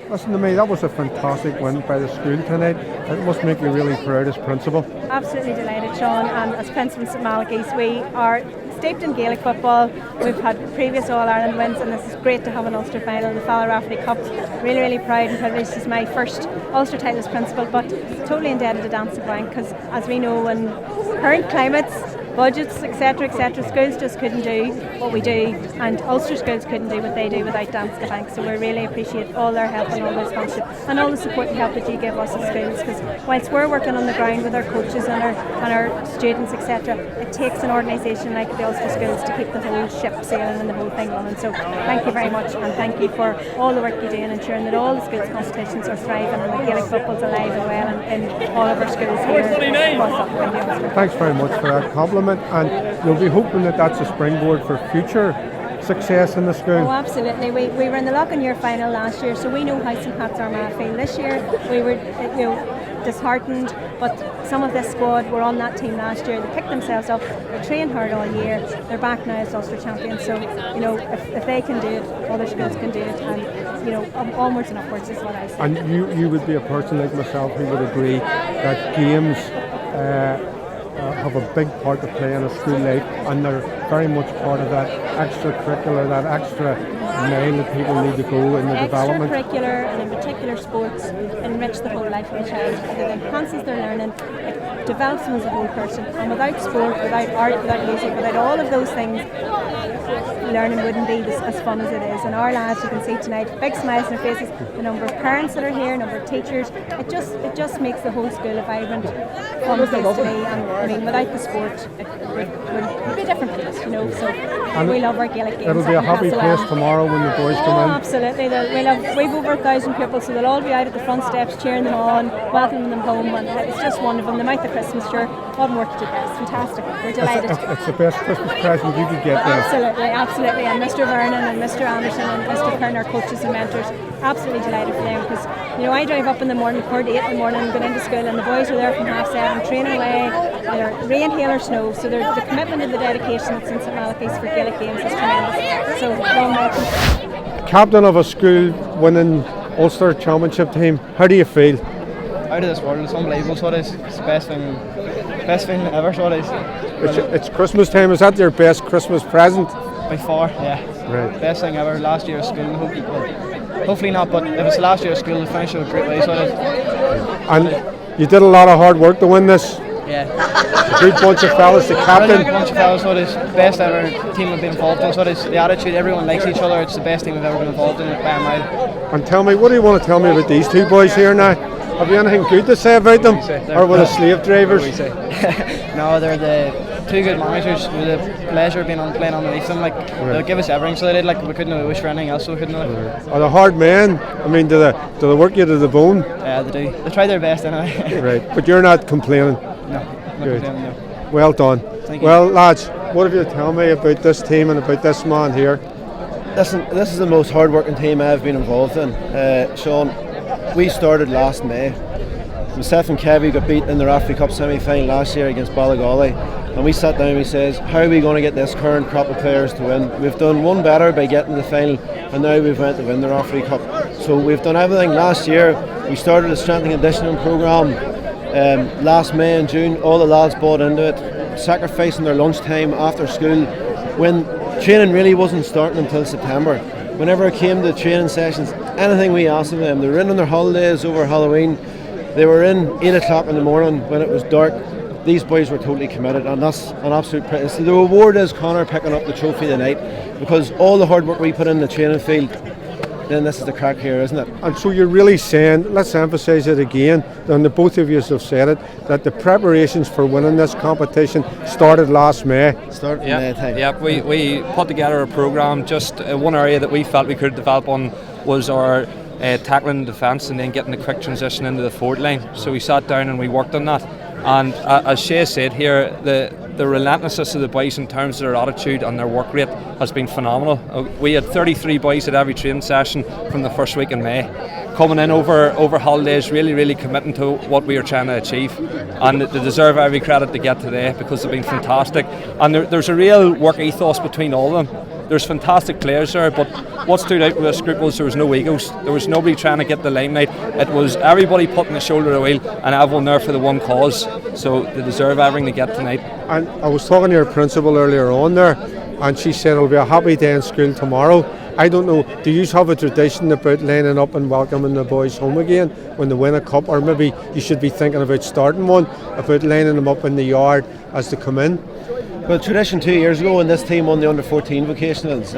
Listen to me, that was a fantastic win by the school tonight. It must make you really proud as principal. Absolutely delighted, Sean, and as principals at Malachy's, we are steeped in Gaelic football. We've had previous All-Ireland wins, and this is great to have an Ulster final in the Rafferty Cup. Really, really proud and privileged. This is my first Ulster title as principal, but totally indebted to Danske because as we know, in current climates, budgets, etc., schools just couldn't do what we do, and Ulster schools couldn't do what they do without Danske Bank. So we really appreciate all their help and all their sponsorship and all the support and help that you give us as schools, because whilst we're working on the ground with our coaches and our students, etc., it takes an organisation like the Ulster schools to keep the whole ship sailing and the whole thing running. So thank you very much, and thank you for all the work you do in ensuring that all the schools competitions are thriving and the Gaelic football's alive and well in all of our schools here. Thanks very much for that compliment, and you'll be hoping that that's a springboard for future success in the school. Oh, absolutely. We were in the Loughlin Year final last year, so we know how St Pat's Armagh feel. This year we were disheartened, but some of this squad were on that team last year. They picked themselves up, they trained hard all year, they're back now as Ulster champions. So if they can do it, other schools can do it, and onwards and upwards is what I say. And you would be a person like myself who would agree that games have a big part to play in a school life, and they're very much part of that extracurricular, that extra mile that people need to go in the development. Extracurricular, and in particular sports, enrich the whole life of a child. It enhances their learning, it develops them as a whole person, and without sport, without art, without music, without all of those things, learning wouldn't be as fun as it is. And our lads, you can see tonight, big smiles on their faces, the number of parents that are here, number of teachers, it just makes the whole school a vibrant, fun place to be. And I mean, without the sport, it would be a different place, so and we love our Gaelic games. It'll be a happy place tomorrow when the boys come in. Absolutely, we've over 1,000 pupils, so they'll all be out at the front steps cheering them on, welcoming them home, and it's just wonderful. The night of Christmas, sure, what more could you do? It's fantastic. We're delighted. It's the best Christmas present you could get there. Absolutely, and Mr. Vernon and Mr. Anderson and Mr. Kern, our coaches and mentors, absolutely delighted for them, because I drive up in the morning, 8 in the morning, and go into school, and the boys are there from 7:30, training away, either rain, hail or snow. So the commitment and the dedication that's in St Malachy's for Gaelic games is tremendous. So well welcome. Captain of a school winning Ulster Championship team, how do you feel? Out of this world, it's unbelievable. So it is. It's the best thing ever. So it is. It's Christmas time. Is that your best Christmas present? By far, yeah. Right. Best thing ever. Last year of school. Hopefully not, but if it's the last year of school, the finish of a great way. So it is. And you did a lot of hard work to win this. Yeah. A good bunch of fellas, the captain. A bunch of fellas, so it is. Best ever team we've been involved in. So it is. The attitude, everyone likes each other. It's the best team we've ever been involved in by a mile. And tell me, what do you want to tell me about these two boys here now? Have you anything good to say about them? Or were they slave drivers? No, they're the two good managers. We had the pleasure of playing underneath them. They'll give us everything, so they did. We couldn't wish for anything else, so we couldn't. Are they hard men? I mean, do they work you to the bone? Yeah, they do. They try their best anyway. Right, but you're not complaining? No, not good. Complaining, no. Well done. Thank you. Well, lads, what have you to tell me about this team and about this man here? Listen, this is the most hard-working team I've been involved in. Sean, we started last May. Myself and Kevy got beat in the Rafferty Cup semi-final last year against Ballygolly, and we sat down and we says, how are we going to get this current crop of players to win? We've done one better by getting to the final, and now we've went to win the Rafferty Cup. So we've done everything. Last year we started a strength and conditioning programme. Last May and June, all the lads bought into it, sacrificing their lunchtime after school when training really wasn't starting until September. Whenever it came to training sessions, anything we asked of them, they were in on their holidays over Halloween. They were in 8 o'clock in the morning when it was dark. These boys were totally committed, and that's an absolute privilege. So the reward is Connor picking up the trophy tonight, because all the hard work we put in the training field, then this is the crack here, isn't it? And so you're really saying, let's emphasise it again, and the both of you have said it, that the preparations for winning this competition started last May. May time. Yeah, we put together a programme. Just one area that we felt we could develop on was our tackling defence, and then getting the quick transition into the forward line. So we sat down and we worked on that. And as Shay said here, the relentlessness of the boys in terms of their attitude and their work rate has been phenomenal. We had 33 boys at every training session from the first week in May, coming in over holidays, really committing to what we are trying to achieve, and they deserve every credit to get today, because they've been fantastic. And there's a real work ethos between all of them. there's fantastic players there, but what stood out with this group was there was no egos. There was nobody trying to get the limelight. It was everybody putting the shoulder to the wheel and everyone there for the one cause. So they deserve everything they get tonight. And I was talking to your principal earlier on there, and she said it'll be a happy day in school tomorrow. I don't know, do you have a tradition about lining up and welcoming the boys home again when they win a cup, or maybe you should be thinking about starting one, about lining them up in the yard as they come in? Well, tradition 2 years ago when this team won the under-14 vocationals,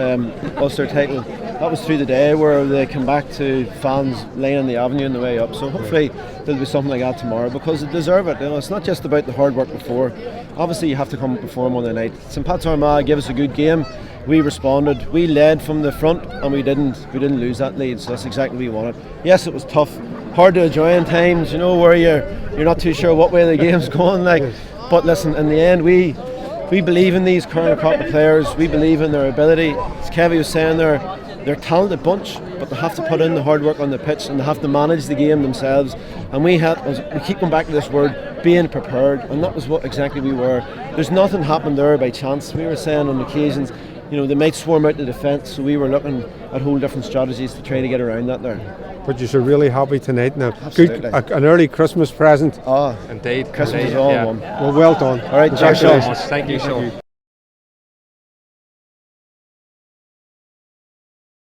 Ulster title, that was through the day where they come back to fans laying on the avenue on the way up. So hopefully there'll be something like that tomorrow, because they deserve it. You know, it's not just about the hard work before. Obviously you have to come and perform on the night. St Pat's Armagh gave us a good game. We responded. We led from the front, and we didn't lose that lead. So that's exactly what we wanted. Yes, it was tough, hard to enjoy in times. You know, where you're not too sure what way the game's going. But listen, in the end, we believe in these current crop of players. We believe in their ability. As Kevin was saying, they're a talented bunch, but they have to put in the hard work on the pitch, and they have to manage the game themselves. And we keep going back to this word, being prepared, and that was what exactly we were. There's nothing happened there by chance. We were saying on occasions, you know, they might swarm out the defence, so we were looking at whole different strategies to try to get around that there. But you're really happy tonight now. Absolutely. Good, an early Christmas present. Indeed. Christmas is all in one. Well done. All right, Thank you Sean. so much. Thank you, Sean.